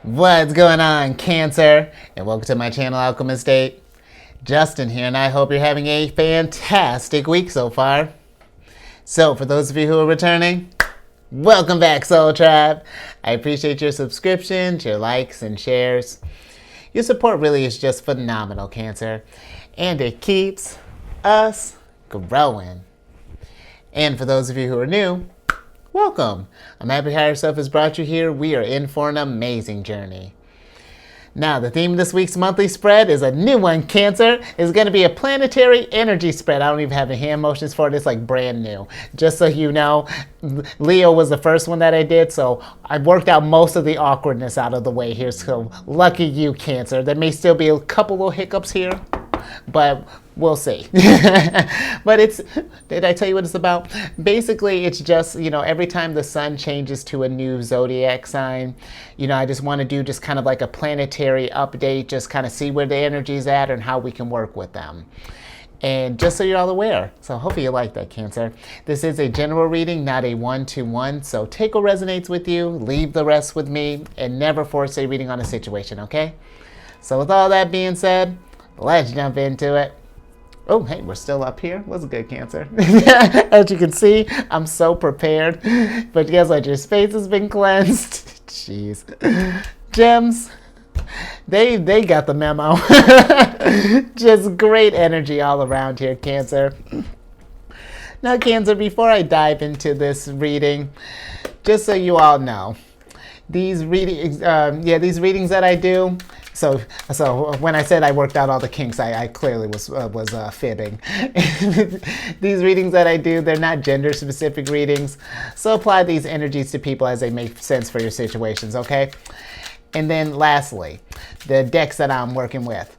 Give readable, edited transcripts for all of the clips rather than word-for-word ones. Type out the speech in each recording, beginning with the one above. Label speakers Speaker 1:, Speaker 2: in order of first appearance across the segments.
Speaker 1: What's going on, Cancer? And welcome to my channel, Alchemist. Justin here, and I hope you're having a fantastic week so far. So, for those of you who are returning, welcome back, Soul Tribe. I appreciate your subscriptions, your likes, and shares. Your support really is just phenomenal, Cancer. And it keeps us growing. And for those of you who are new, welcome. I'm happy Higher Self has brought you here. We are in for an amazing journey. Now, the theme of this week's monthly spread is a new one, Cancer. It's going to be a planetary energy spread. I don't even have the hand motions for it. It's like brand new. Just so you know, Leo was the first one that I did, so I worked out most of the awkwardness out of the way here. So lucky you, Cancer. There may still be a couple little hiccups here, but we'll see. But did I tell you what it's about? Basically, it's just, every time the sun changes to a new zodiac sign, I just want to do just kind of like a planetary update, just kind of see where the energy's at and how we can work with them. And just so you're all aware, so hopefully you like that, Cancer. This is a general reading, not a one-to-one, so take what resonates with you, leave the rest with me, and never force a reading on a situation, okay? So with all that being said, let's jump into it. Oh, hey, we're still up here. What's good, Cancer? As you can see, I'm so prepared. But guess what? Your space has been cleansed. Jeez. Gems, they got the memo. Just great energy all around here, Cancer. Now, Cancer, before I dive into this reading, just so you all know, these readings that I do. So when I said I worked out all the kinks, I clearly was fibbing. These readings that I do, they're not gender-specific readings. So apply these energies to people as they make sense for your situations, okay? And then lastly, the decks that I'm working with.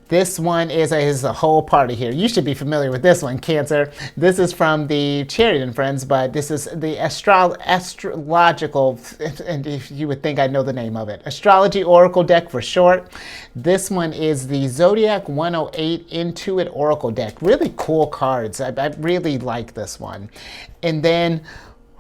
Speaker 1: This one is a whole party here. You should be familiar with this one, Cancer. This is from the Chariot and Friends, but this is the astrological, and if you would think I know the name of it, Astrology Oracle deck for short. This one is the Zodiac 108 Intuit Oracle deck. Really cool cards. I really like this one. And then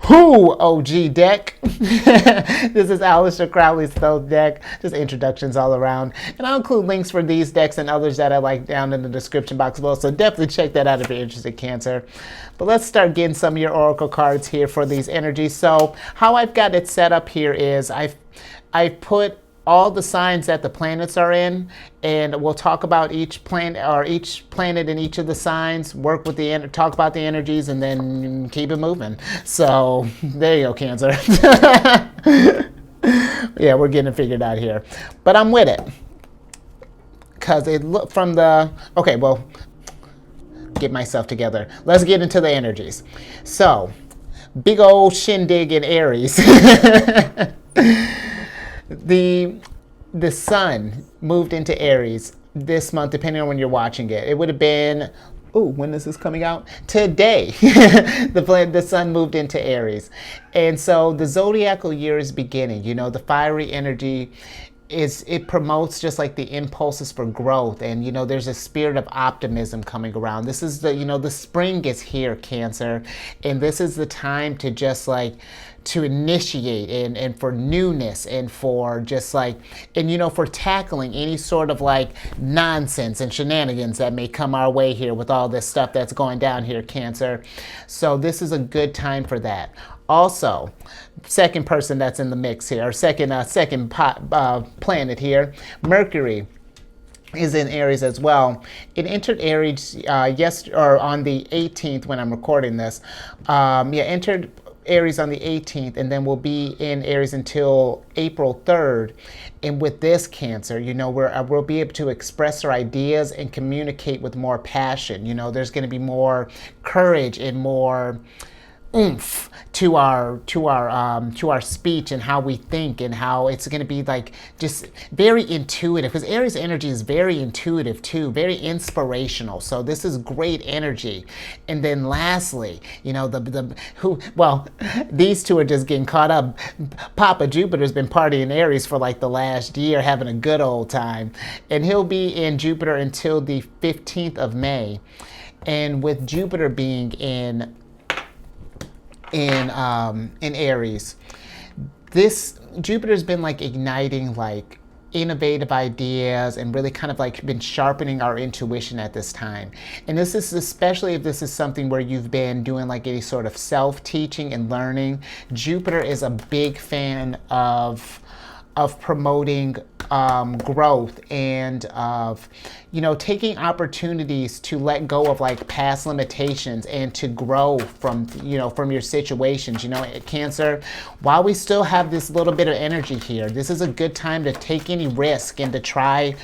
Speaker 1: OG deck. This is Aleister Crowley's Stealth deck. Just introductions all around. And I'll include links for these decks and others that I like down in the description box below. So definitely check that out if you're interested, Cancer. But let's start getting some of your oracle cards here for these energies. So how I've got it set up here is I've put all the signs that the planets are in, and we'll talk about each planet in each of the signs, talk about the energies, and then keep it moving. So there you go, Cancer. Yeah, we're getting it figured out here, but I'm with it because it looked from the get myself together. Let's get into the energies. So big old shindig in Aries. The sun moved into Aries this month, depending on when you're watching it. It would have been, when is this coming out? Today. The sun moved into Aries. And so the zodiacal year is beginning. The fiery energy it promotes just like the impulses for growth, and there's a spirit of optimism coming around. This is the spring is here, Cancer, and this is the time to just like to initiate and for newness and for just like for tackling any sort of like nonsense and shenanigans that may come our way here with all this stuff that's going down here, Cancer. So this is a good time for that. Also, second person that's in the mix here, or second planet here, Mercury is in Aries as well. It entered Aries on the 18th when I'm recording this. Entered Aries on the 18th, and then we'll be in Aries until April 3rd. And with this, Cancer, we'll be able to express our ideas and communicate with more passion. There's going to be more courage and more oomph to our speech and how we think, and how it's going to be like just very intuitive, because Aries energy is very intuitive too, very inspirational. So this is great energy. And then lastly, these two are just getting caught up. Papa Jupiter's been partying Aries for like the last year, having a good old time, and he'll be in Jupiter until the 15th of May. And with Jupiter being in Aries, this Jupiter's been like igniting like innovative ideas and really kind of like been sharpening our intuition at this time. And this is especially if this is something where you've been doing like any sort of self-teaching and learning. Jupiter is a big fan of promoting growth and of, you know, taking opportunities to let go of like past limitations and to grow from, you know, from your situations. You know, Cancer, while we still have this little bit of energy here, this is a good time to take any risk and to try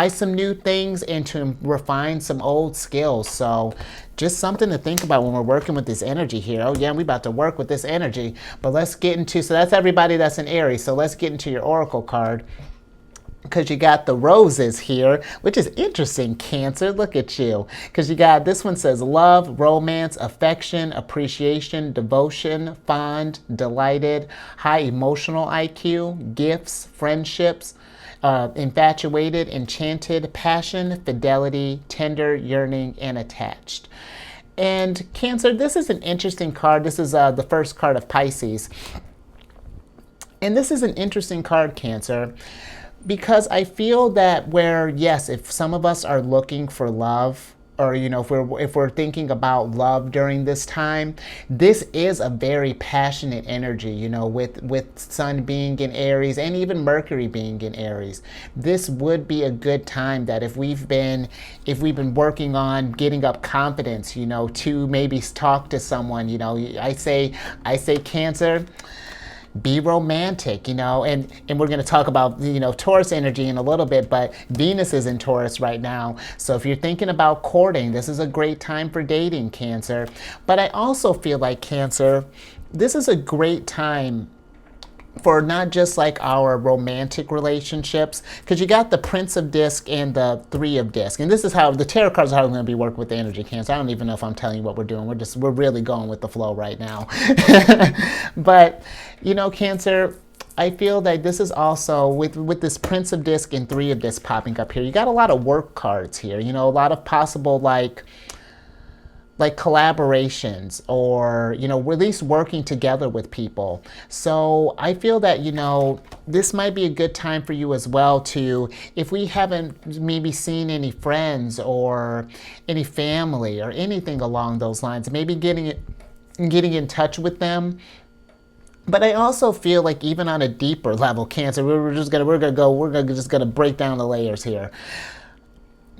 Speaker 1: some new things and to refine some old skills. So just something to think about when we're working with this energy here. Oh yeah, we about to work with this energy. But let's get into, so that's everybody that's in Aries. So let's get into your Oracle card, because you got the roses here, which is interesting, Cancer. Look at you. Because you got, this one says love, romance, affection, appreciation, devotion, fond, delighted, high emotional IQ, gifts, friendships, infatuated, enchanted, passion, fidelity, tender, yearning, and attached. And Cancer, this is an interesting card. This is the first card of Pisces. And this is an interesting card, Cancer, because I feel that where, yes, if some of us are looking for love, or, you know, if we're thinking about love during this time, this is a very passionate energy, you know, with Sun being in Aries and even Mercury being in Aries. This would be a good time that if we've been working on getting up confidence, you know, to maybe talk to someone, you know, I say Cancer, be romantic, you know, and we're going to talk about, you know, Taurus energy in a little bit, but Venus is in Taurus right now. So if you're thinking about courting, this is a great time for dating, Cancer. But I also feel like, Cancer, this is a great time for not just like our romantic relationships, because you got the Prince of Disc and the Three of Disc, and this is how the tarot cards are how we're going to be working with the energy, Cancer. I don't even know if I'm telling you what we're doing. We're really going with the flow right now. But you know, Cancer, I feel that this is also with this Prince of Disc and Three of Disc popping up here. You got a lot of work cards here. You know, a lot of possible like collaborations, or, you know, at least working together with people. So I feel that, you know, this might be a good time for you as well to, if we haven't maybe seen any friends or any family or anything along those lines, maybe getting in touch with them. But I also feel like even on a deeper level, Cancer, we're just gonna break down the layers here.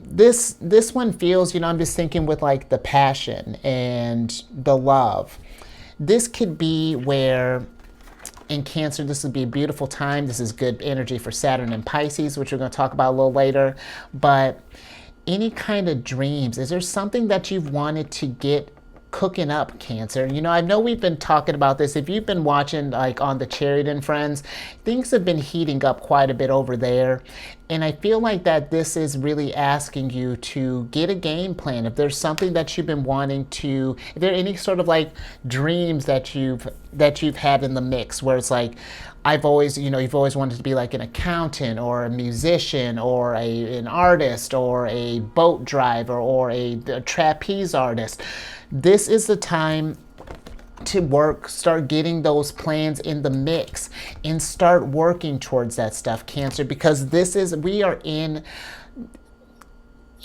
Speaker 1: This one feels, you know, I'm just thinking with like the passion and the love. This could be where in Cancer, this would be a beautiful time. This is good energy for Saturn and Pisces, which we're going to talk about a little later. But any kind of dreams, is there something that you've wanted to get cooking up, Cancer? You know, I know we've been talking about this. If you've been watching like on the Chariot and Friends, things have been heating up quite a bit over there. And I feel like that this is really asking you to get a game plan. If there's something that you've been wanting to, if there are any sort of like dreams that you've had in the mix, where it's like, I've always, you know, you've always wanted to be like an accountant or a musician or an artist or a boat driver or a trapeze artist. This is the time to start getting those plans in the mix and start working towards that stuff, Cancer, because we are in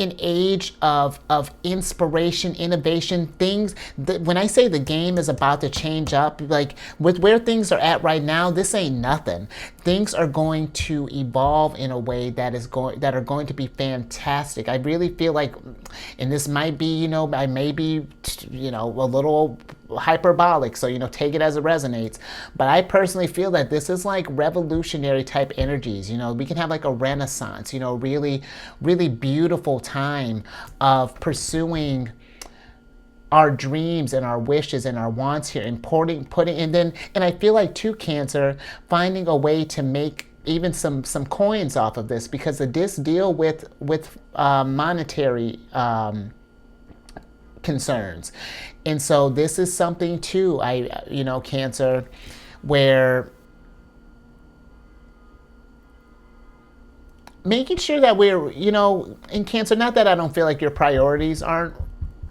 Speaker 1: an age of inspiration, innovation, things that, when I say the game is about to change up, like with where things are at right now, this ain't nothing. Things are going to evolve in a way that are going to be fantastic. I really feel like, and this might be, you know, I may be, you know, a little hyperbolic, so, you know, take it as it resonates, but I personally feel that this is like revolutionary type energies. You know, we can have like a renaissance, you know, really, really beautiful time of pursuing our dreams and our wishes and our wants here, and and I feel like too, Cancer, finding a way to make even some coins off of this, because this deal with monetary concerns. And so this is something too, you know, Cancer, where making sure that we're, you know, in Cancer, not that I don't feel like your priorities aren't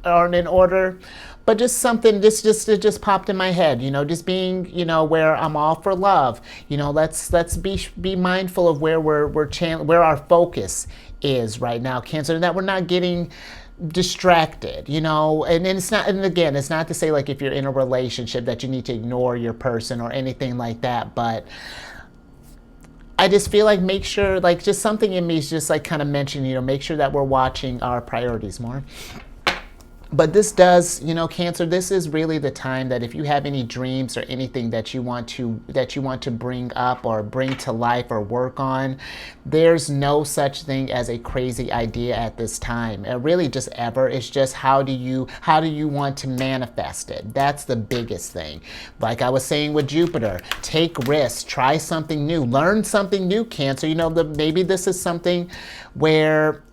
Speaker 1: aren't in order. But just something it just popped in my head, just being, where I'm all for love. Let's be mindful of where where our focus is right now, Cancer, and that we're not getting distracted, and it's not, and again, it's not to say like if you're in a relationship that you need to ignore your person or anything like that, but I just feel like make sure, like just something in me is just like kind of mentioning, make sure that we're watching our priorities more. But this does, Cancer, this is really the time that if you have any dreams or anything that you want to bring up or bring to life or work on, there's no such thing as a crazy idea at this time. And really just ever. It's just how do you want to manifest it? That's the biggest thing. Like I was saying with Jupiter, take risks, try something new, learn something new, Cancer. Maybe this is something where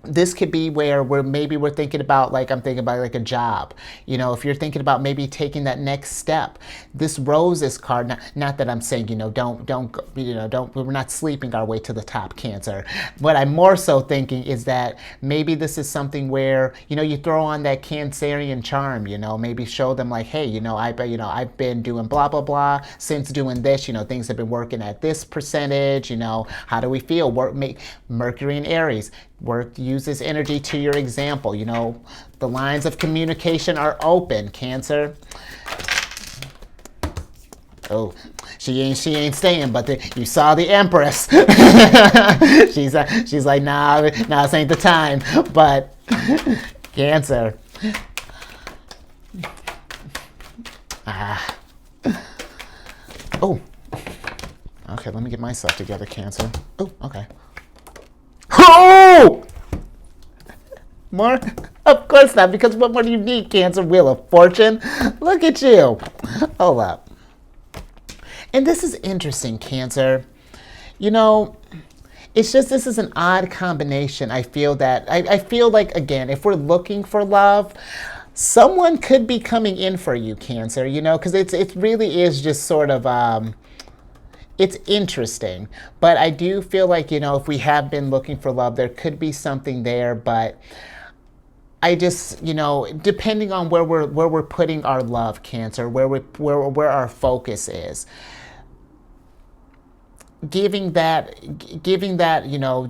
Speaker 1: this could be where maybe we're thinking about, like I'm thinking about like a job. If you're thinking about maybe taking that next step, this Roses card, not that I'm saying, we're not sleeping our way to the top, Cancer. What I'm more so thinking is that maybe this is something where, you throw on that Cancerian charm, maybe show them like, hey, I've been doing blah, blah, blah since doing this, things have been working at this percentage, how do we feel? Mercury and Aries. Use this energy to your example. The lines of communication are open, Cancer. Oh, she ain't staying, but you saw the Empress. she's like, nah, this ain't the time. But Cancer. Oh. Okay, let me get myself together, Cancer. Oh, okay. Oh! More? Of course not, because what more do you need, Cancer? Wheel of Fortune? Look at you. Hold up. And this is interesting, Cancer. It's just this is an odd combination. I feel like, again, if we're looking for love, someone could be coming in for you, Cancer, because it really is just sort of... It's interesting, but I do feel like, if we have been looking for love, there could be something there, but I just, depending on where we're putting our love, Cancer, where our focus is, giving that,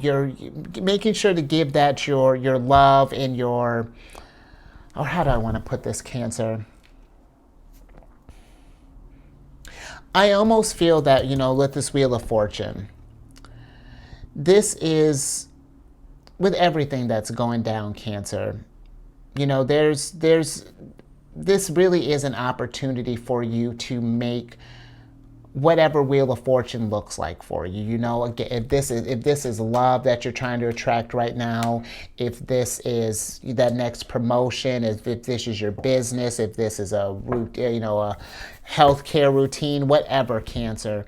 Speaker 1: you're making sure to give that your love and your, or how do I want to put this, Cancer? I almost feel that, with this Wheel of Fortune, this is, with everything that's going down, Cancer, this really is an opportunity for you to make whatever Wheel of Fortune looks like for you. If this is love that you're trying to attract right now, if this is that next promotion, if this is your business, if this is a healthcare routine, whatever, Cancer.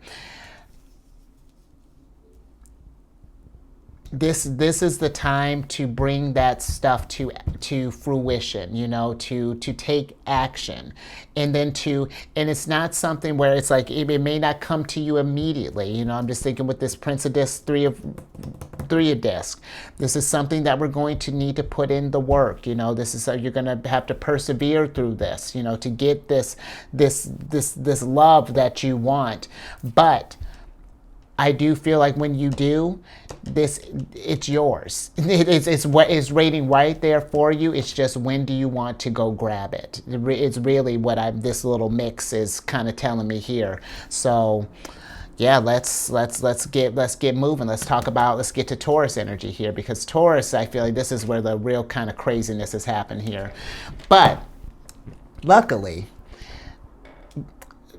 Speaker 1: This is the time to bring that stuff to fruition, to take action, and then and it's not something where it's like it may not come to you immediately. I'm just thinking with this Prince of Discs, three of disc. This is something that we're going to need to put in the work. This is you're going to have to persevere through this. To get this love that you want, but I do feel like when you do this, it's yours. It's what is waiting right there for you. It's just when do you want to go grab it? It's really what this little mix is kind of telling me here. So, yeah, let's get moving. Let's get to Taurus energy here, because Taurus, I feel like this is where the real kind of craziness has happened here. But luckily,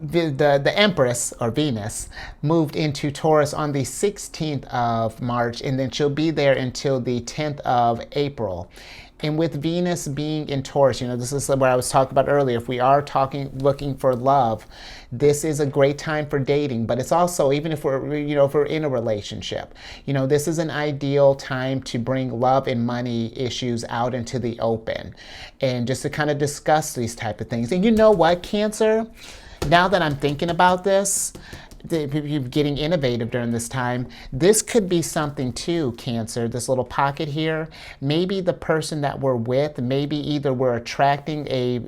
Speaker 1: the Empress, or Venus, moved into Taurus on the 16th of March, and then she'll be there until the 10th of April. And with Venus being in Taurus, this is what I was talking about earlier. If we are looking for love, this is a great time for dating. But it's also, even if we're in a relationship, this is an ideal time to bring love and money issues out into the open, and just to kind of discuss these type of things. And you know what, Cancer? Now that I'm thinking about this, getting innovative during this time. This could be something too, Cancer, this little pocket here. Maybe the person that we're with, maybe either we're attracting a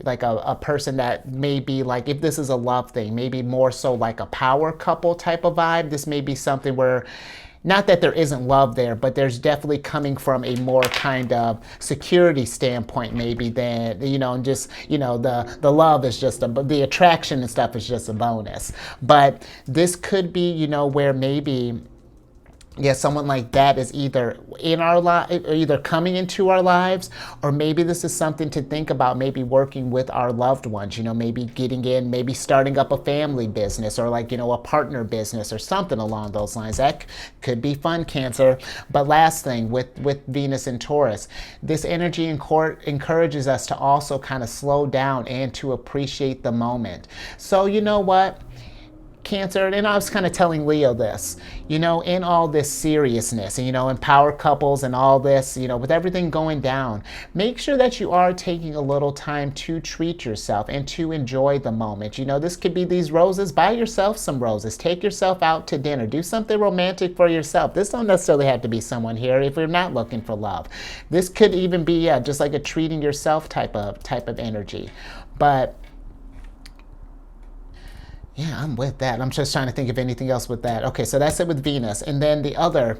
Speaker 1: person that may be like, if this is a love thing, maybe more so like a power couple type of vibe. This may be something where, not that there isn't love there, but there's definitely coming from a more kind of security standpoint maybe than, and just, the love is just, the attraction and stuff is just a bonus. But this could be, where maybe, yeah, someone like that is either in our either coming into our lives, or maybe this is something to think about, maybe working with our loved ones, maybe getting in, maybe starting up a family business, or like, a partner business or something along those lines. That could be fun, Cancer. But last thing, with Venus and Taurus, this energy in court encourages us to also kind of slow down and to appreciate the moment. So you know what? Cancer, and I was kind of telling Leo this, in all this seriousness, and, in power couples and all this, with everything going down, make sure that you are taking a little time to treat yourself and to enjoy the moment. This could be these roses. Buy yourself some roses. Take yourself out to dinner. Do something romantic for yourself. This don't necessarily have to be someone here if you're not looking for love. This could even be, just like a treating yourself type of energy. But yeah, I'm with that. I'm just trying to think of anything else with that. Okay, so that's it with Venus. And then the other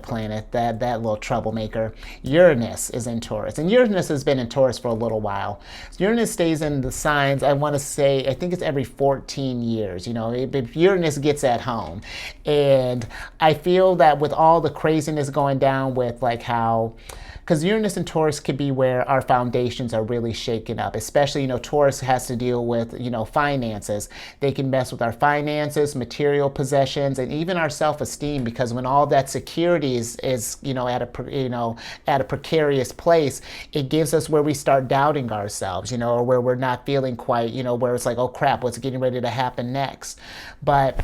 Speaker 1: planet, that little troublemaker, Uranus, is in Taurus. And Uranus has been in Taurus for a little while. Uranus stays in the signs, I want to say, I think it's every 14 years. If Uranus gets at home. And I feel that with all the craziness going down with like how, because Uranus and Taurus could be where our foundations are really shaken up, especially, Taurus has to deal with, finances. They can mess with our finances, material possessions, and even our self-esteem, because when all that security is at a precarious place, it gives us where we start doubting ourselves, or where we're not feeling quite, where it's like, oh crap, what's getting ready to happen next? But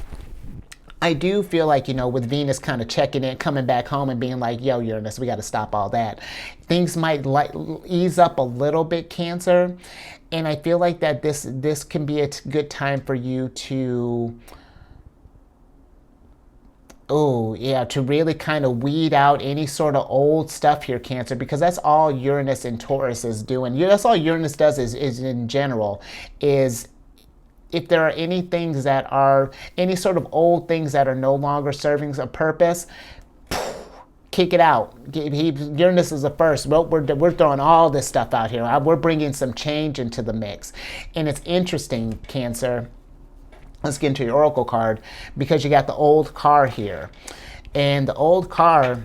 Speaker 1: I do feel like, with Venus kind of checking in, coming back home and being like, yo, Uranus, we got to stop all that. Things might ease up a little bit, Cancer. And I feel like that this can be a good time for you to, to really kind of weed out any sort of old stuff here, Cancer, because that's all Uranus and Taurus is doing. That's all Uranus does is in general, is if there are any things that are, any sort of old things that are no longer serving a purpose, kick it out. Uranus is the first. We're throwing all this stuff out here. We're bringing some change into the mix. And it's interesting, Cancer. Let's get into your Oracle card, because you got the old car here. And the old car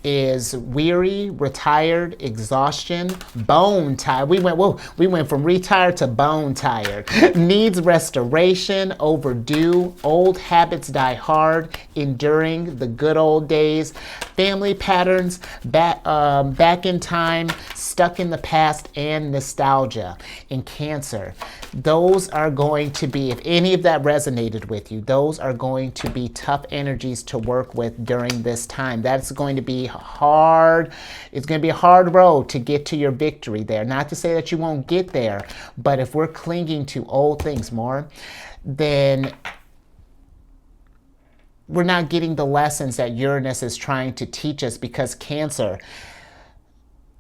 Speaker 1: is weary, retired, exhaustion, bone tired. We went from retired to bone tired. Needs restoration, overdue, old habits die hard, enduring the good old days, family patterns, back in time, stuck in the past, and nostalgia. In Cancer, those are going to be, if any of that resonated with you, those are going to be tough energies to work with during this time. That's going to be hard. It's going to be a hard road to get to your victory there. Not to say that you won't get there, but if we're clinging to old things more, then we're not getting the lessons that Uranus is trying to teach us, because Cancer,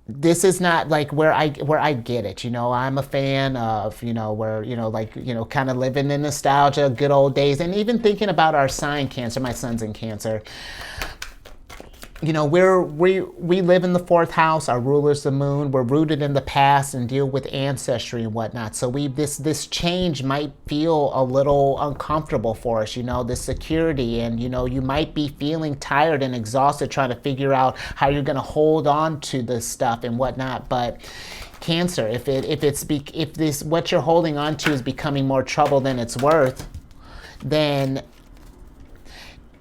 Speaker 1: this is not like where I get it. I'm a fan of, kind of living in nostalgia, good old days, and even thinking about our sign, Cancer. My son's in Cancer. We live in the fourth house. Our ruler's the moon. We're rooted in the past and deal with ancestry and whatnot. So this change might feel a little uncomfortable for us. This security, and you might be feeling tired and exhausted trying to figure out how you're going to hold on to this stuff and whatnot. But Cancer, if this what you're holding on to is becoming more trouble than it's worth, then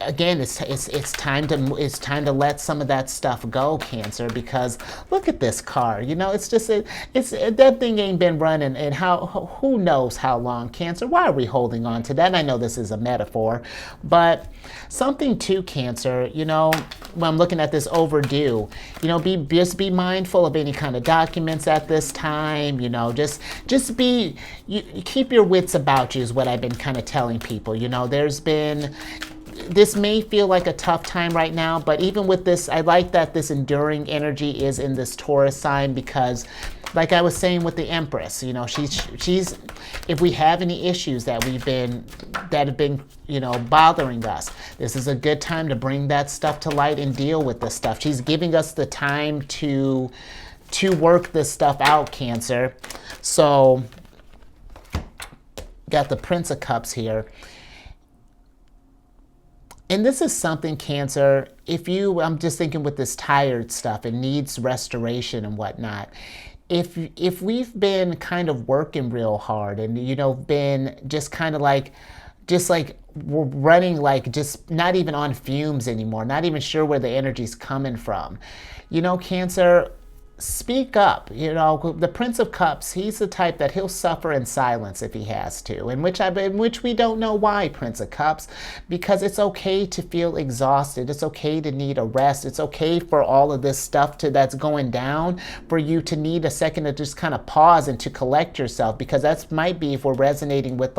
Speaker 1: again, it's time to let some of that stuff go, Cancer, because look at this car. That thing ain't been running, and who knows how long, Cancer. Why are we holding on to that? And I know this is a metaphor, but something to Cancer, when I'm looking at this overdue, just be mindful of any kind of documents at this time. Just keep your wits about you is what I've been kind of telling people. This may feel like a tough time right now, but even with this, I like that this enduring energy is in this Taurus sign because, like I was saying with the Empress, she's if we have any issues that have been bothering us, this is a good time to bring that stuff to light and deal with this stuff. She's giving us the time to work this stuff out, Cancer. So, got the Prince of Cups here. And this is something, Cancer, I'm just thinking with this tired stuff, it needs restoration and whatnot. If we've been kind of working real hard and, been just kind of like we're running like just not even on fumes anymore, not even sure where the energy's coming from. Cancer, speak up. The Prince of Cups, he's the type that he'll suffer in silence if he has to, in which we don't know why, Prince of Cups, because it's okay to feel exhausted. It's okay to need a rest. It's okay for all of this stuff that's going down, for you to need a second to just kind of pause and to collect yourself, because that might be if we're resonating with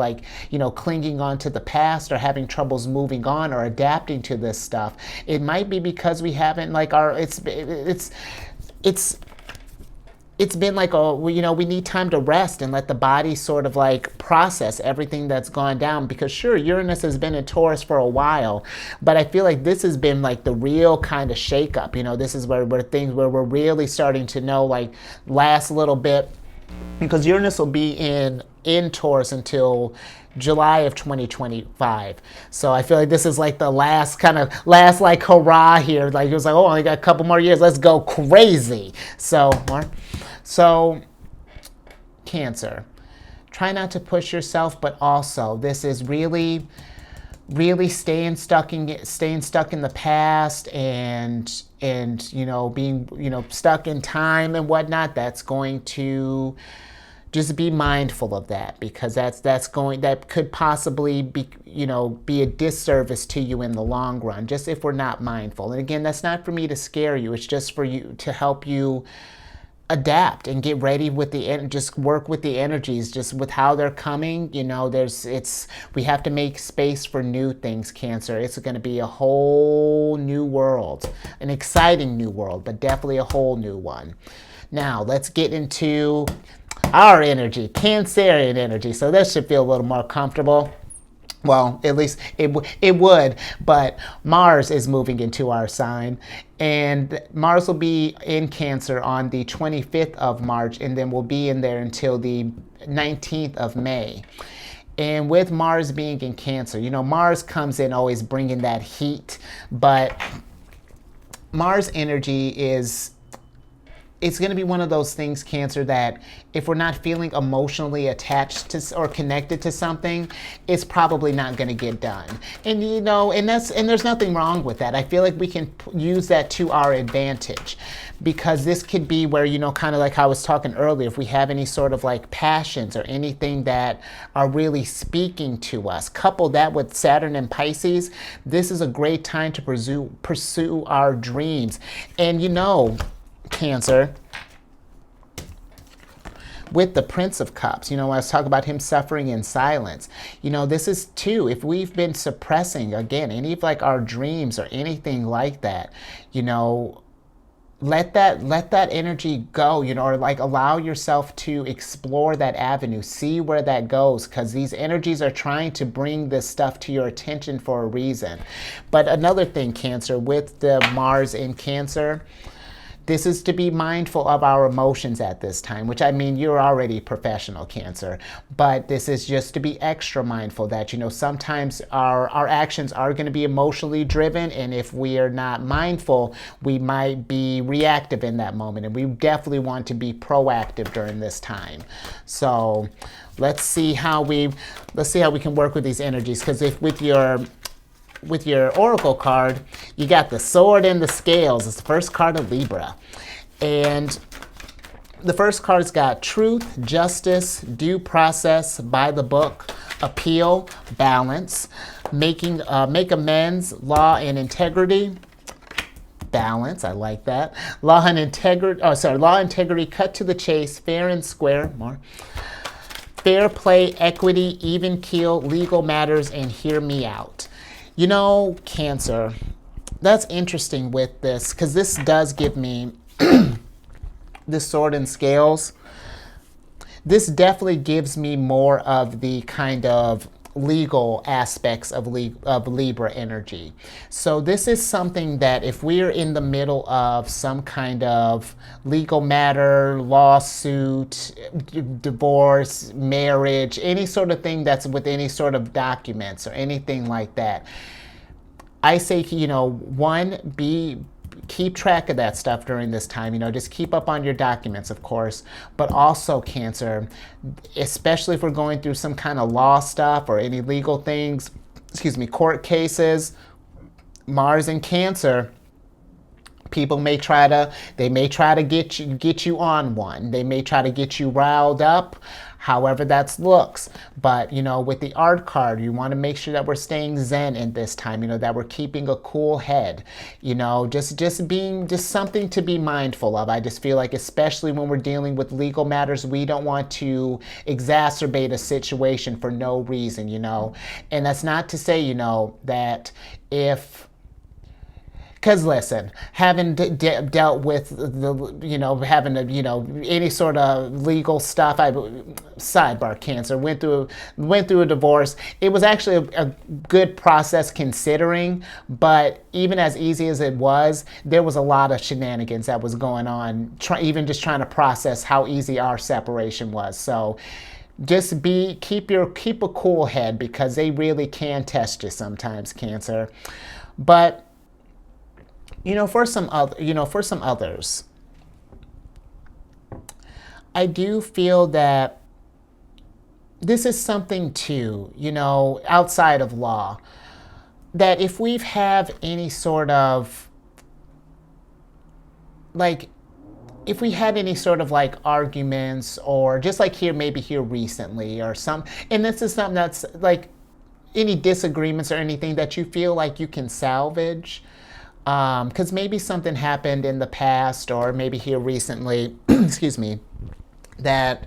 Speaker 1: clinging on to the past or having troubles moving on or adapting to this stuff. It might be because we haven't it's been we need time to rest and let the body sort of process everything that's gone down, because sure, Uranus has been in Taurus for a while, but I feel like this has been the real kind of shakeup. This is where we're really starting to know last little bit, because Uranus will be in Taurus until July of 2025. So I feel like this is the last hurrah here. It was oh, I only got a couple more years. Let's go crazy. So Cancer, try not to push yourself, but also this is really staying stuck in the past and being stuck in time and whatnot. That's going to just be mindful of that, because that could possibly be a disservice to you in the long run, just if we're not mindful. And again, that's not for me to scare you. It's just for you to help you adapt and get ready with just work with the energies, just with how they're coming. We have to make space for new things, Cancer. It's going to be a whole new world, an exciting new world, but definitely a whole new one. Now, let's get into our energy, Cancerian energy. So this should feel a little more comfortable. Well, at least it would, but Mars is moving into our sign, and Mars will be in Cancer on the 25th of March, and then we'll be in there until the 19th of May. And with Mars being in Cancer, Mars comes in always bringing that heat, but Mars energy it's going to be one of those things, Cancer, that if we're not feeling emotionally attached to or connected to something, it's probably not going to get done. And and there's nothing wrong with that. I feel like we can use that to our advantage, because this could be where, kind of like how I was talking earlier, if we have any sort of passions or anything that are really speaking to us, couple that with Saturn and Pisces, this is a great time to pursue our dreams. And Cancer, with the Prince of Cups, I was talking about him suffering in silence. This is too, if we've been suppressing, again, any of our dreams or anything like that, let that energy go, or allow yourself to explore that avenue, see where that goes, because these energies are trying to bring this stuff to your attention for a reason. But another thing, Cancer, with the Mars in Cancer, this is to be mindful of our emotions at this time, which you're already professional, Cancer, but this is just to be extra mindful that, sometimes our actions are going to be emotionally driven, and if we are not mindful, we might be reactive in that moment, and we definitely want to be proactive during this time. So let's see how we can work with these energies, because if with your oracle card, you got the sword and the scales. It's the first card of Libra. And the first card's got truth, justice, due process, by the book, appeal, balance, make amends, law and integrity. Balance, I like that. Law and integrity, law, integrity, cut to the chase, fair and square, more. Fair play, equity, even keel, legal matters, and hear me out. You know, Cancer, that's interesting with this, because this does give me this sword and scales. This definitely gives me more of the kind of legal aspects of Libra energy. So this is something that if we're in the middle of some kind of legal matter, lawsuit, divorce, marriage, any sort of thing that's with any sort of documents or anything like that, I say, keep track of that stuff during this time. Just keep up on your documents, of course. But also, Cancer, especially if we're going through some kind of law stuff or any legal things, court cases, Mars and Cancer, people may try to get you on one. They may try to get you riled up, however that looks. But, with the art card, you want to make sure that we're staying zen in this time, that we're keeping a cool head, just something to be mindful of. I just feel like, especially when we're dealing with legal matters, we don't want to exacerbate a situation for no reason, And that's not to say, that if... Because listen, having dealt with having any sort of legal stuff, sidebar, Cancer, went through a divorce. It was actually a good process considering, but even as easy as it was, there was a lot of shenanigans that was going on, even just trying to process how easy our separation was. So just keep a cool head, because they really can test you sometimes, Cancer. But for some others, I do feel that this is something too, outside of law, that if we've have any sort of if we had any sort of arguments, or just maybe here recently or and this is something that's any disagreements or anything that you feel like you can salvage. Because maybe something happened in the past, or maybe here recently, that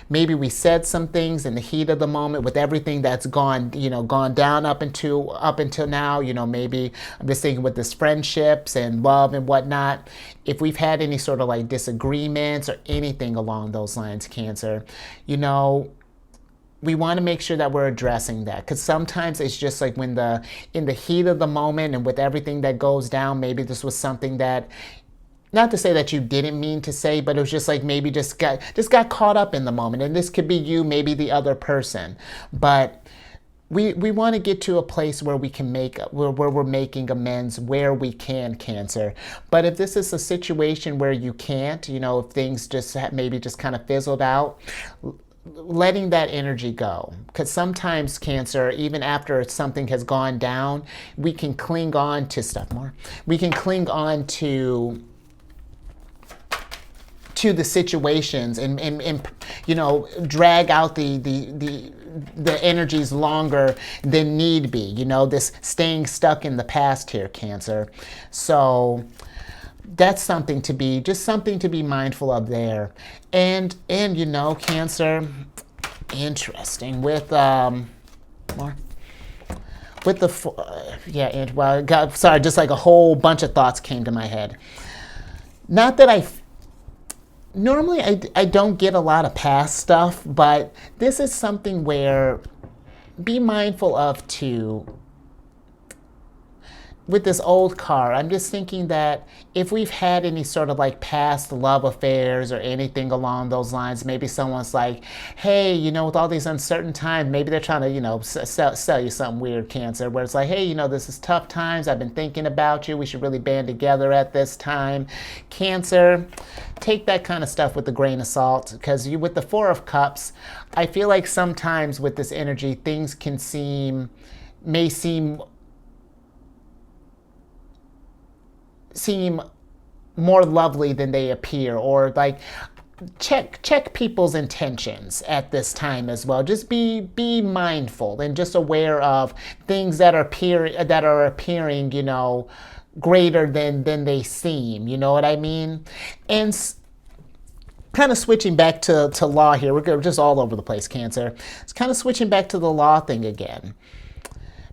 Speaker 1: maybe we said some things in the heat of the moment with everything that's gone down up until now. Maybe I'm just thinking with this friendships and love and whatnot. If we've had any sort of disagreements or anything along those lines, Cancer, we want to make sure that we're addressing that, because sometimes it's just when in the heat of the moment and with everything that goes down, maybe this was something that, not to say that you didn't mean to say, but it was just maybe just got caught up in the moment. And this could be you, maybe the other person. But we want to get to a place where we can where we're making amends where we can, Cancer. But if this is a situation where you can't, if things just maybe just kind of fizzled out, letting that energy go. Because sometimes, Cancer, even after something has gone down, we can cling on to stuff more. We can cling on to the situations and drag out the energies longer than need be. This staying stuck in the past here, Cancer. So that's something to be mindful of there. And Cancer, interesting with more with the sorry, just a whole bunch of thoughts came to my head. Not that normally I don't get a lot of past stuff, but this is something where be mindful of too. With this old car, I'm just thinking that if we've had any sort of past love affairs or anything along those lines, maybe someone's hey, with all these uncertain times, maybe they're trying to, sell you something weird, Cancer, where it's hey, this is tough times. I've been thinking about you. We should really band together at this time. Cancer, take that kind of stuff with a grain of salt, because with the Four of Cups, I feel like sometimes with this energy, things may seem more lovely than they appear, or check people's intentions at this time as well. Just be mindful and just aware of things that are appearing, you know, greater than they seem. You know what I mean? And kind of switching back to law here. We're just all over the place, Cancer. It's kind of switching back to the law thing again.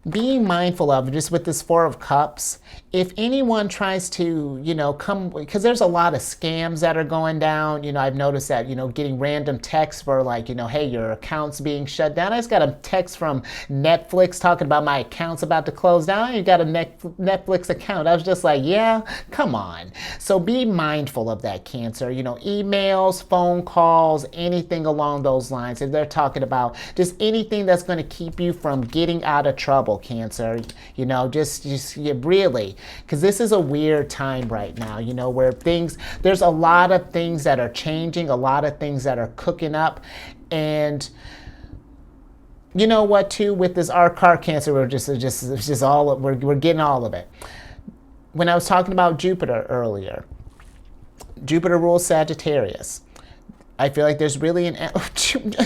Speaker 1: Being mindful of, just with this Four of Cups, if anyone tries to, you know, come, because there's a lot of scams that are going down. You know, I've noticed that, you know, getting random texts for like, you know, hey, your account's being shut down. I just got a text from Netflix talking about my account's about to close down. You got a Netflix account. I was just like, yeah, come on. So be mindful of that, Cancer. You know, emails, phone calls, anything along those lines. If they're talking about just anything that's going to keep you from getting out of trouble, Cancer, you know, just really, because this is a weird time right now, you know, where there's a lot of things that are changing, a lot of things that are cooking up. And you know what, too, with this our car, Cancer, we're getting all of it. When I was talking about Jupiter earlier, Jupiter rules Sagittarius. I feel like there's really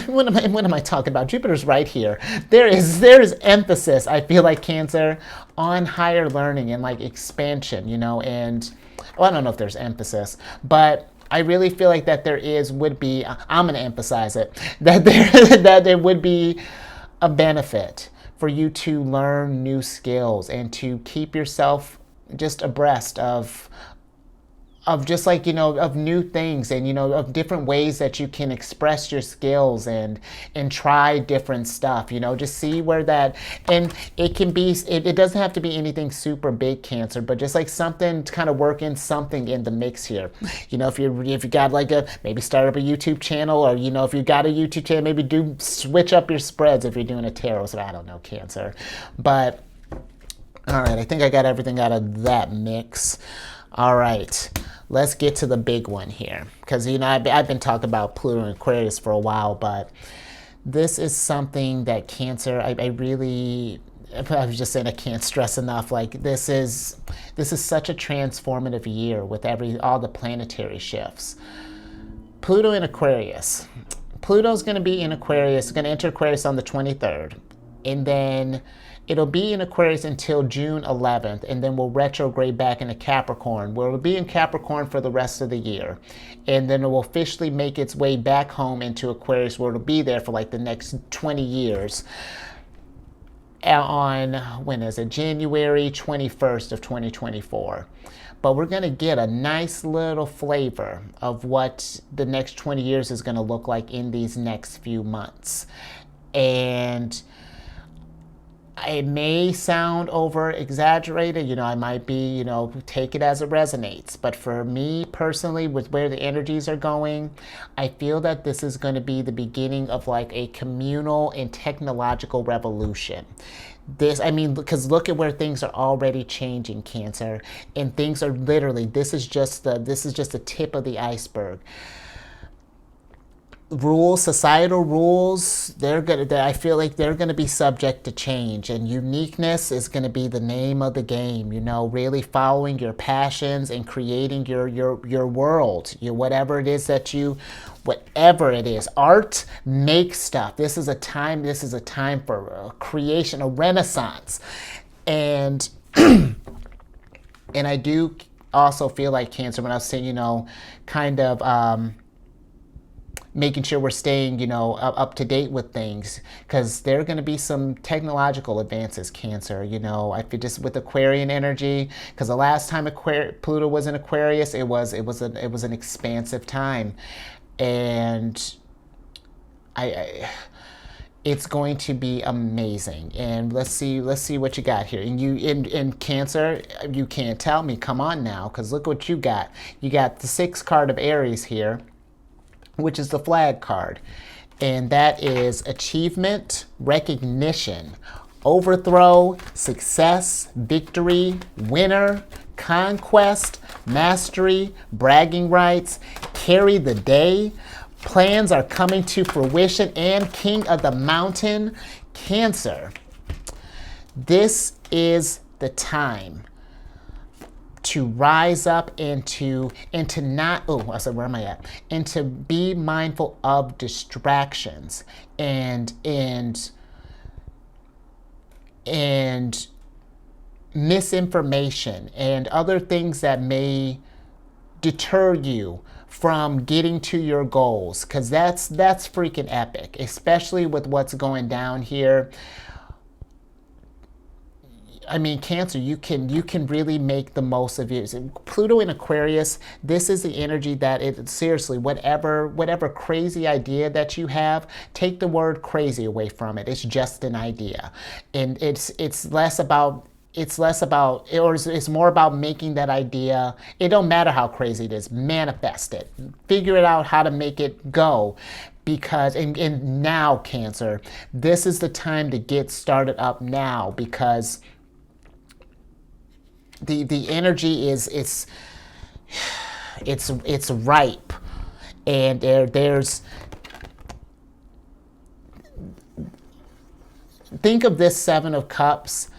Speaker 1: what am I talking about? Jupiter's right here. There is emphasis, I feel like, Cancer, on higher learning and like expansion, you know, and well, I don't know if there's emphasis, but I really feel like that I'm going to emphasize it, that there would be a benefit for you to learn new skills and to keep yourself just abreast of just like, you know, of new things and, you know, of different ways that you can express your skills and try different stuff, you know, just see where that, and it can be, it doesn't have to be anything super big, Cancer, but just like something to kind of work in something in the mix here. You know, if you got like maybe start up a YouTube channel, or, you know, if you got a YouTube channel, maybe switch up your spreads if you're doing a tarot. So I don't know, Cancer, but all right, I think I got everything out of that mix. All right, let's get to the big one here, because, you know, I've been talking about Pluto and Aquarius for a while, but this is something that, Cancer, I was just saying, I can't stress enough, like this is such a transformative year with all the planetary shifts. Pluto in Aquarius. Pluto's going to be in Aquarius, going to enter Aquarius on the 23rd, and then it'll be in Aquarius until June 11th, and then we'll retrograde back into Capricorn, where it'll be in Capricorn for the rest of the year. And then it will officially make its way back home into Aquarius, where it'll be there for like the next 20 years. On, when is it? January 21st of 2024. But we're going to get a nice little flavor of what the next 20 years is going to look like in these next few months. And it may sound over exaggerated, you know, I might be, you know, take it as it resonates. But for me personally, with where the energies are going, I feel that this is going to be the beginning of like a communal and technological revolution. I mean, because look at where things are already changing, Cancer, and things are literally, this is just the tip of the iceberg. Rules, societal rules, I feel like they're gonna be subject to change, and uniqueness is gonna be the name of the game. You know, really following your passions and creating your world. Whatever it is, art, make stuff. This is a time for creation, a renaissance, and and I do also feel like, Cancer, when I was saying, you know, kind of making sure we're staying, you know, up to date with things, because there are going to be some technological advances, Cancer. You know, I feel just with Aquarian energy, because the last time Pluto was in Aquarius, it was an expansive time, and it's going to be amazing. And let's see what you got here. And in Cancer, you can't tell me. Come on now, because look what you got. You got the 6th card of Aries here, which is the flag card. And that is achievement, recognition, overthrow, success, victory, winner, conquest, mastery, bragging rights, carry the day, plans are coming to fruition, and King of the Mountain. Cancer, this is the time rise up and to not, oh, I said, where am I at? And to be mindful of distractions and misinformation and other things that may deter you from getting to your goals, because that's freaking epic, especially with what's going down here. I mean, Cancer, you can really make the most of it. Pluto in Aquarius, this is the energy that it, seriously, whatever crazy idea that you have, take the word crazy away from it. It's just an idea. And it's less about, or it's more about making that idea. It don't matter how crazy it is, manifest it. Figure it out how to make it go. Because, and now, Cancer, this is the time to get started up now, because the energy is, it's ripe, and there's, think of this Seven of Cups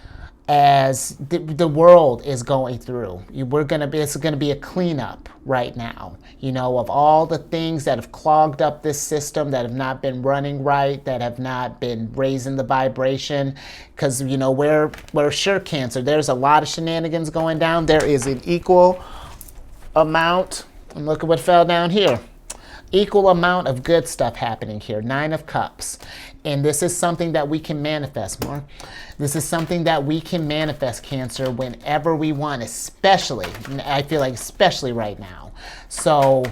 Speaker 1: as the world is going through. It's gonna be a cleanup right now, you know, of all the things that have clogged up this system, that have not been running right, that have not been raising the vibration. Because, you know, we're sure, Cancer, there's a lot of shenanigans going down. There is an equal amount, and look at what fell down here. Equal amount of good stuff happening here. Nine of Cups. And this is something that we can manifest more. This is something that we can manifest, Cancer, whenever we want, especially, I feel like especially right now. So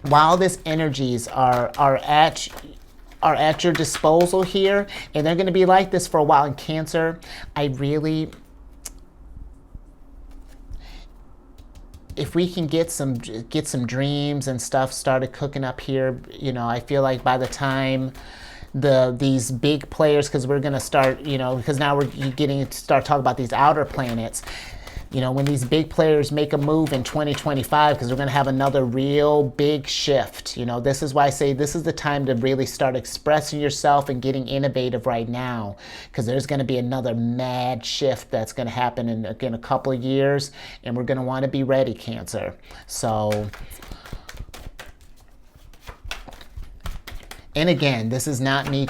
Speaker 1: while these energies are at your disposal here, and they're going to be like this for a while in Cancer, if we can get some dreams and stuff started cooking up here, you know, I feel like by the time these big players, because we're going to start, you know, because now we're getting to start talking about these outer planets, you know, when these big players make a move in 2025, because we're going to have another real big shift. You know, this is why I say this is the time to really start expressing yourself and getting innovative right now, because there's going to be another mad shift that's going to happen in a couple of years, and we're going to want to be ready, Cancer. So, and again, this is not me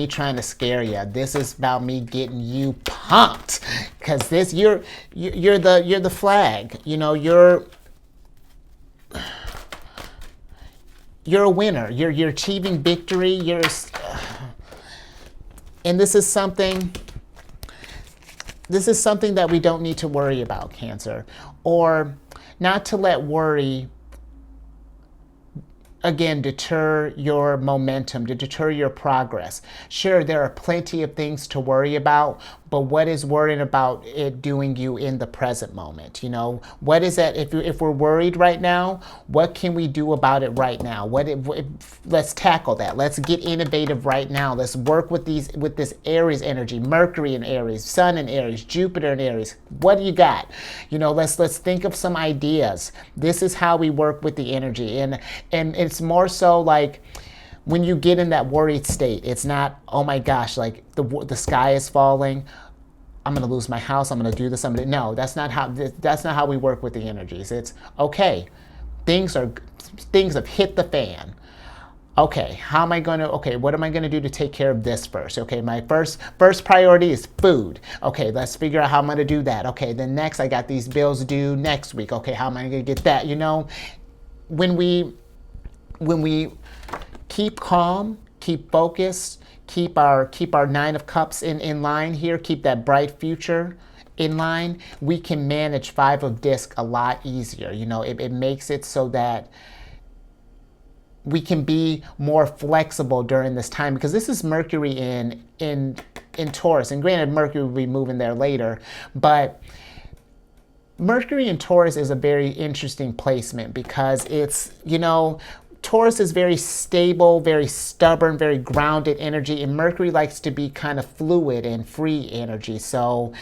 Speaker 1: trying to scare you. This is about me getting you pumped, because this you're the flag. You know, you're a winner. You're achieving victory. And this is something that we don't need to worry about, Cancer, or not to let worry, again, deter your momentum, to deter your progress. Sure, there are plenty of things to worry about, but what is worrying about it doing you in the present moment? You know, what is that? If we're worried right now, what can we do about it right now? Let's tackle that. Let's get innovative right now. Let's work with this Aries energy, Mercury in Aries, Sun in Aries, Jupiter in Aries. What do you got? You know, let's think of some ideas. This is how we work with the energy, and it's more so like, when you get in that worried state, it's not, oh my gosh, like the sky is falling, I'm going to lose my house, I'm going to do this, no, that's not how we work with the energies. It's okay, things have hit the fan. Okay, what am I going to do to take care of this first? Okay, my first priority is food. Okay, let's figure out how I'm going to do that. Okay, then next I got these bills due next week. Okay, how am I going to get that? You know, when we keep calm, keep focused, keep our Nine of Cups in line here, keep that bright future in line, we can manage Five of Discs a lot easier. You know, it makes it so that we can be more flexible during this time, because this is Mercury in Taurus, and granted, Mercury will be moving there later, but Mercury in Taurus is a very interesting placement, because it's, you know, Taurus is very stable, very stubborn, very grounded energy, and Mercury likes to be kind of fluid and free energy. So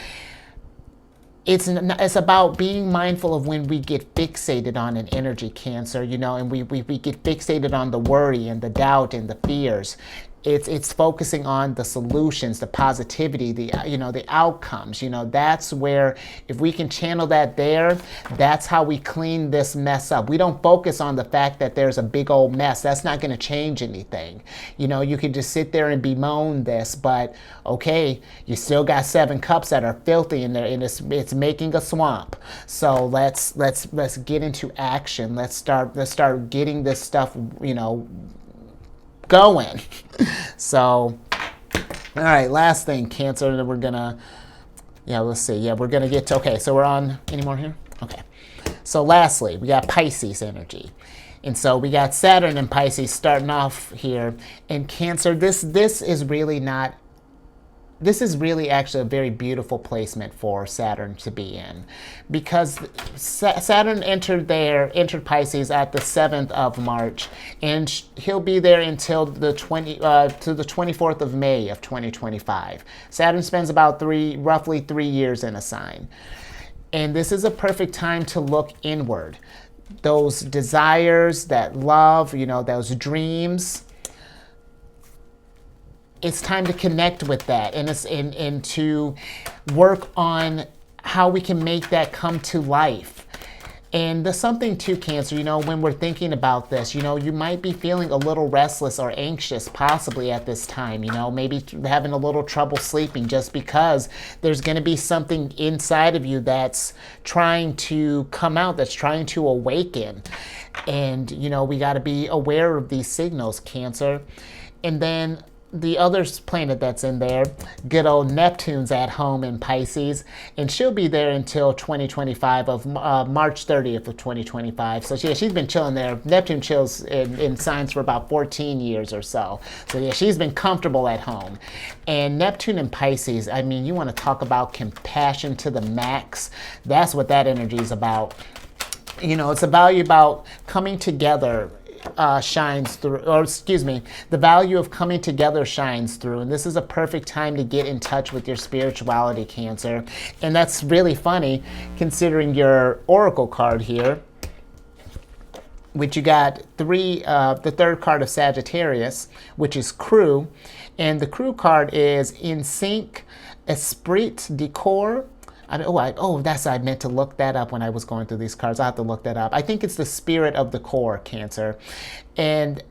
Speaker 1: it's about being mindful of when we get fixated on an energy, Cancer, you know, and we get fixated on the worry and the doubt and the fears. It's focusing on the solutions, the positivity, the outcomes. That's where, if we can channel that there, that's how we clean this mess up. We don't focus on the fact that there's a big old mess. That's not going to change anything. You can just sit there and bemoan this, but okay, you still got 7 cups that are filthy in there, and it's making a swamp. So let's get into action. Let's start getting this stuff, going. So, all right, last thing, Cancer, and then we're gonna, let's see. Yeah, we're gonna get to, okay, so we're on, any more here? Okay. So lastly, we got Pisces energy. And so we got Saturn and Pisces starting off here. And Cancer, this is really not, this is really actually a very beautiful placement for Saturn to be in, because Saturn entered Pisces at the 7th of March, and he'll be there until the 24th of May of 2025. Saturn spends about roughly 3 years in a sign. And this is a perfect time to look inward. Those desires, that love, those dreams, it's time to connect with that, and to work on how we can make that come to life. And there's something too, Cancer, when we're thinking about this, you might be feeling a little restless or anxious possibly at this time, maybe having a little trouble sleeping, just because there's going to be something inside of you that's trying to come out, that's trying to awaken. And, we got to be aware of these signals, Cancer. And then the other planet that's in there, good old Neptune's at home in Pisces, and she'll be there until 2025 of March 30th of 2025. So yeah, she's been chilling there. Neptune chills in signs for about 14 years or so. So yeah, she's been comfortable at home. And Neptune in Pisces, I mean, you want to talk about compassion to the max. That's what that energy is about. It's about coming together. Shines through, or excuse me, the value of coming together shines through. And this is a perfect time to get in touch with your spirituality, Cancer. And that's really funny considering your oracle card here, which you got the third card of Sagittarius, which is Crew. And the Crew card is in sync, esprit de corps. I meant to look that up when I was going through these cards. I'll have to look that up. I think it's the spirit of the core, Cancer. And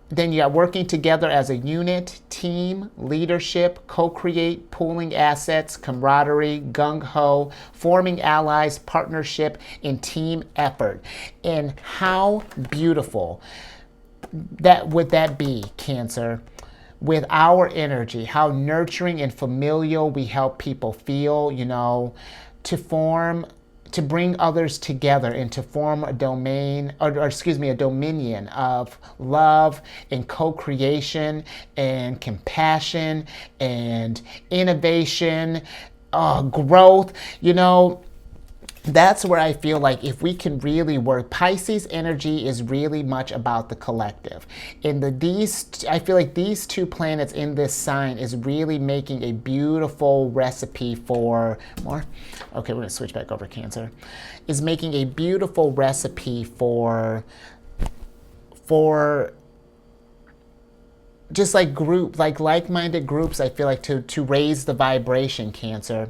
Speaker 1: then you got working together as a unit, team, leadership, co-create, pooling assets, camaraderie, gung-ho, forming allies, partnership, and team effort. And how beautiful would that be, Cancer? With our energy, how nurturing and familial we help people feel, to bring others together and to form a dominion of love and co-creation and compassion and innovation, growth, That's where I feel like if we can really work, Pisces energy is really much about the collective. I feel like these 2 planets in this sign is really making a beautiful recipe for more. Okay, we're gonna switch back over, Cancer. Is making a beautiful recipe for just like like-minded groups. I feel like to raise the vibration, Cancer.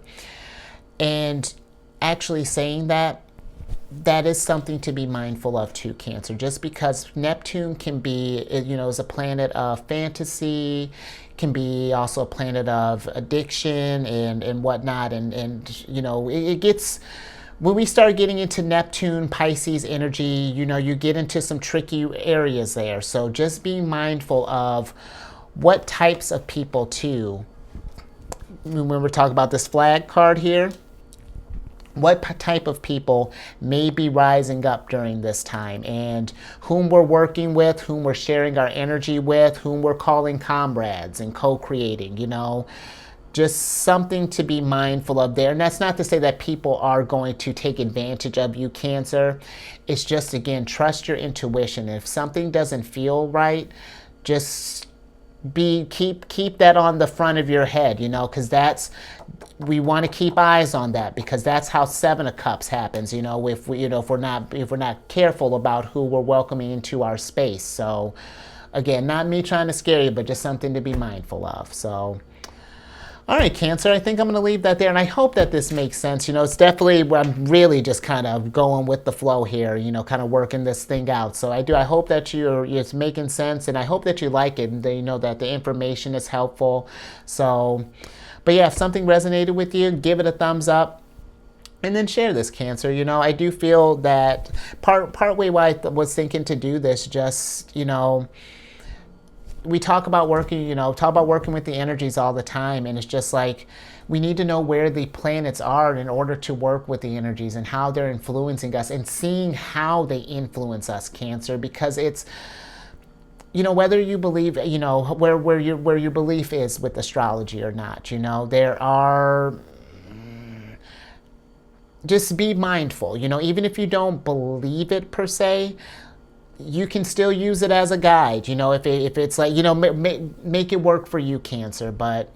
Speaker 1: And actually saying that is something to be mindful of too, Cancer, just because Neptune can be, is a planet of fantasy, can be also a planet of addiction and whatnot. And it gets, when we start getting into Neptune, Pisces energy, you get into some tricky areas there. So just being mindful of what types of people too, when we're talking about this flag card here, what type of people may be rising up during this time, and whom we're working with, whom we're sharing our energy with, whom we're calling comrades and co-creating, just something to be mindful of there. And that's not to say that people are going to take advantage of you, Cancer. It's just, again, trust your intuition. If something doesn't feel right, just keep that on the front of your head, because we want to keep eyes on that, because that's how 7 of Cups happens, if we're not careful about who we're welcoming into our space. So Again, not me trying to scare you, but just something to be mindful of. So, all right, Cancer, I think I'm going to leave that there, and I hope that this makes sense. It's definitely, I'm really just kind of going with the flow here, kind of working this thing out. So I hope that it's making sense, and I hope that you like it, and that the information is helpful. So, but yeah, if something resonated with you, give it a thumbs up. And then share this, Cancer. I do feel that partway why I was thinking to do this, just, we talk about working with the energies all the time, and it's just like we need to know where the planets are in order to work with the energies and how they're influencing us and seeing how they influence us, Cancer, because it's whether you believe where your belief is with astrology or not, there are, just be mindful, even if you don't believe it per se, you can still use it as a guide, if it's like, make it work for you, Cancer. But,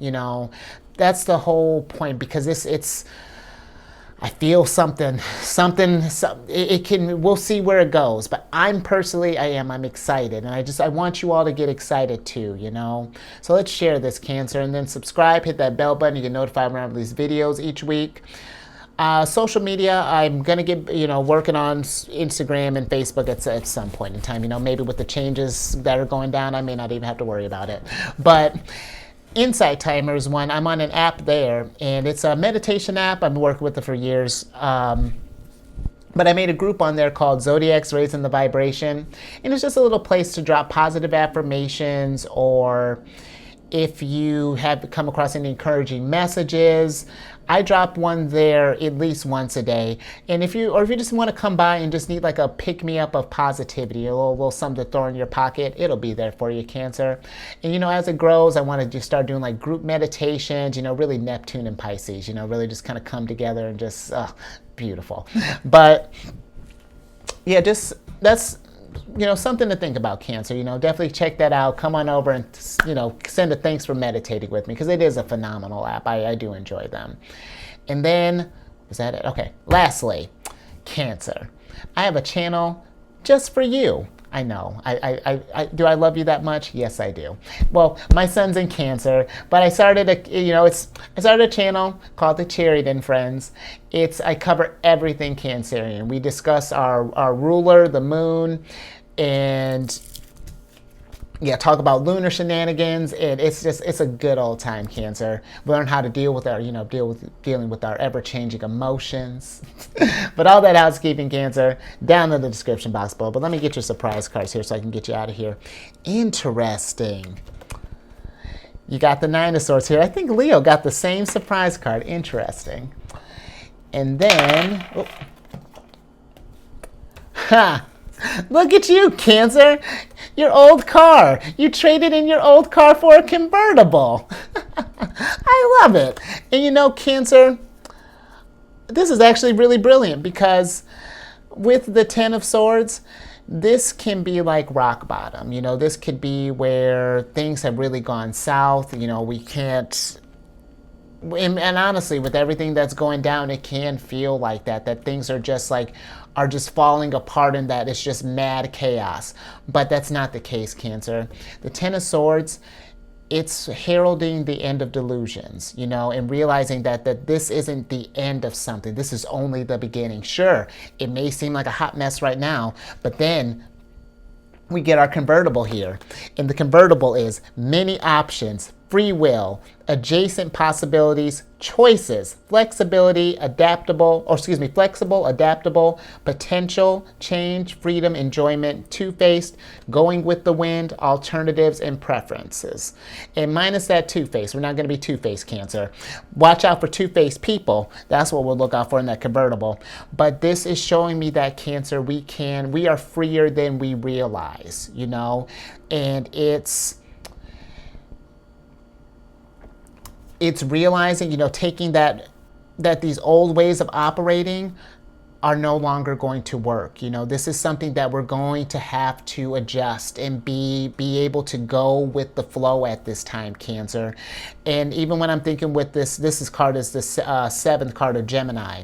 Speaker 1: that's the whole point, because I feel something, we'll see where it goes. But I'm excited. And I want you all to get excited too, So let's share this, Cancer, and then subscribe, hit that bell button. You get notified when I release videos each week. Social media, I'm going to get, working on Instagram and Facebook at some point in time. Maybe with the changes that are going down, I may not even have to worry about it. But Insight Timer is one. I'm on an app there, and it's a meditation app. I've been working with it for years. But I made a group on there called Zodiacs Raising the Vibration. And it's just a little place to drop positive affirmations, or if you have come across any encouraging messages. I drop one there at least once a day. And if you just want to come by and just need like a pick-me-up of positivity, a little something to throw in your pocket, it'll be there for you, Cancer. And as it grows, I want to just start doing like group meditations, really Neptune and Pisces, really just kind of come together and just, beautiful. But yeah, that's, something to think about, Cancer. Definitely check that out. Come on over and, send a thanks for meditating with me, because it is a phenomenal app. I do enjoy them. And then, is that it? Okay. Lastly, Cancer, I have a channel just for you. I know. Do I love you that much? Yes, I do. Well, my son's in Cancer, but I started a channel called the Chariot and Friends. I cover everything Cancerian. We discuss our ruler, the moon, and talk about lunar shenanigans, and it's a good old time, Cancer. We learn how to deal with dealing with our ever-changing emotions. But all that housekeeping, Cancer, down in the description box below. But let me get your surprise cards here so I can get you out of here. Interesting. You got the Nine of Swords here. I think Leo got the same surprise card. Interesting. And then, look at you, Cancer. Your old car. You traded in your old car for a convertible. I love it. And Cancer, this is actually really brilliant, because with the Ten of Swords, this can be like rock bottom. This could be where things have really gone south. We can't. And honestly, with everything that's going down, it can feel like that things are just falling apart, and that it's just mad chaos. But that's not the case, Cancer. The Ten of Swords, it's heralding the end of delusions, and realizing that this isn't the end of something. This is only the beginning. Sure, it may seem like a hot mess right now, but then we get our convertible here. And the convertible is many options, free will, adjacent possibilities, choices, flexible, adaptable, potential, change, freedom, enjoyment, two-faced, going with the wind, alternatives, and preferences. And minus that two-faced. We're not going to be two-faced, Cancer. Watch out for two-faced people. That's what we'll look out for in that convertible. But this is showing me that, Cancer, we are freer than we realize, and it's realizing, taking that these old ways of operating are no longer going to work. This is something that we're going to have to adjust and be able to go with the flow at this time, Cancer. And even when I'm thinking with this card is the seventh card of Gemini.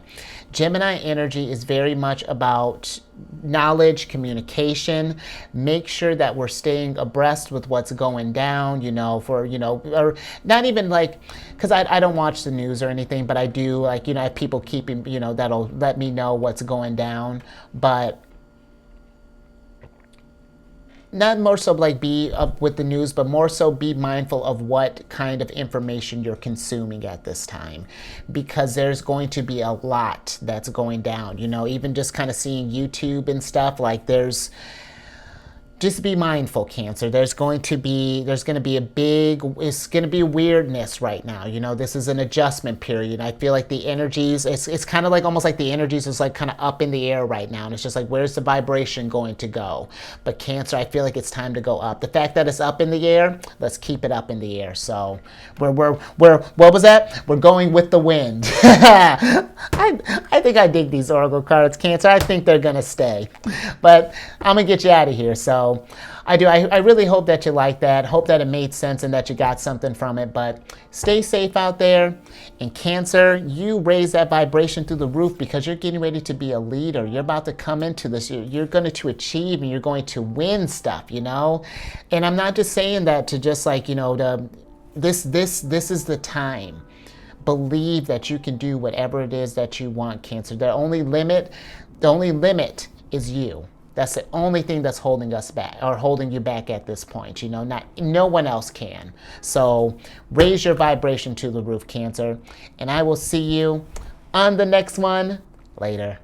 Speaker 1: Gemini energy is very much about knowledge, communication. Make sure that we're staying abreast with what's going down, or not even like, because I don't watch the news or anything, but I do, like, I have people keeping, that'll let me know what's going down. But not more so like be up with the news, but more so be mindful of what kind of information you're consuming at this time, because there's going to be a lot that's going down. Even just kind of seeing YouTube and stuff, like just be mindful, Cancer. There's going to be it's going to be weirdness right now. This is an adjustment period. I feel like the energies, it's kind of like almost like the energies is like kind of up in the air right now. And it's just like, where's the vibration going to go? But Cancer, I feel like it's time to go up. The fact that it's up in the air, let's keep it up in the air. So we're what was that? We're going with the wind. I think I dig these Oracle cards, Cancer. I think they're going to stay. But I'm going to get you out of here. So I really hope that you like that. Hope that it made sense and that you got something from it. But stay safe out there. And Cancer, you raise that vibration through the roof, because you're getting ready to be a leader. You're about to come into this. You're going to achieve, and you're going to win stuff, And I'm not just saying that to just like, this is the time. Believe that you can do whatever it is that you want, Cancer. The only limit is you. That's the only thing that's holding us back, or holding you back at this point. No one else can. So raise your vibration to the roof, Cancer. And I will see you on the next one later.